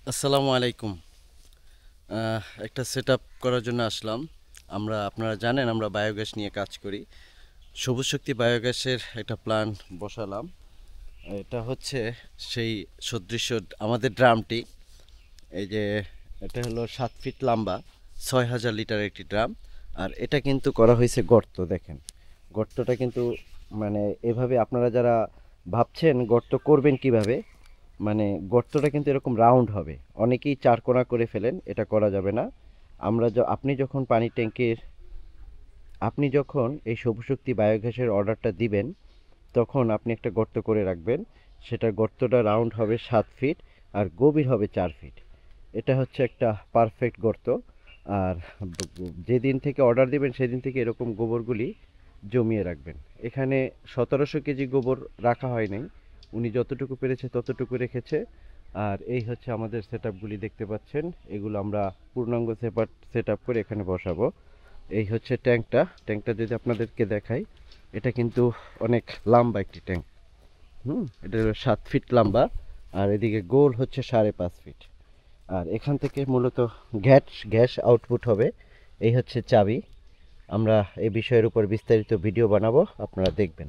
আসসালামু আলাইকুম। একটা সেটআপ করার জন্য আসলাম। আপনারা জানেন আমরা বায়োগ্যাস নিয়ে কাজ করি। সবুজ শক্তি বায়োগ্যাসের একটা প্ল্যান্ট বসালাম। এটা হচ্ছে সেই সদৃশ্য আমাদের ড্রামটি। এই যে এটা হলো 7 ফিট লম্বা, 6,000 লিটার একটি ড্রাম। আর এটা কিন্তু করা হয়েছে গর্ত, দেখেন গর্তটা কিন্তু মানে এভাবে আপনারা যারা ভাবছেন গর্ত করবেন কিভাবে, মানে গর্তটা কিন্তু এরকম রাউন্ড হবে। অনেকেই চারকোনা করে ফেলেন, এটা করা যাবে না। আপনি যখন পানির ট্যাঙ্কির আপনি যখন এই সবুজ শক্তি বায়োগ্যাসের অর্ডারটা দিবেন, তখন আপনি একটা গর্ত করে রাখবেন। সেটা গর্তটা রাউন্ড হবে 7 ফিট আর গভীর হবে 4 ফিট। এটা হচ্ছে একটা পারফেক্ট গর্ত। আর যেদিন থেকে অর্ডার দিবেন সেদিন থেকে এরকম গোবরগুলি জমিয়ে রাখবেন। এখানে 1700 কেজি গোবর রাখা হয় নাই, উনি যতটুকু পেরেছে ততটুকু রেখেছে। আর এই হচ্ছে আমাদের সেট আপগুলি দেখতে পাচ্ছেন, এগুলো আমরা পূর্ণাঙ্গ সেট আপ করে এখানে বসাবো। এই হচ্ছে ট্যাঙ্কটা যদি আপনাদেরকে দেখাই, এটা কিন্তু অনেক লম্বা একটি ট্যাঙ্ক। এটা হলো 7 ফিট লম্বা। আর এদিকে গোল হচ্ছে 5.5 ফিট। আর এখান থেকে মূলত গ্যাস আউটপুট হবে। এই হচ্ছে চাবি। আমরা এই বিষয়ের উপর বিস্তারিত ভিডিও বানাবো, আপনারা দেখবেন।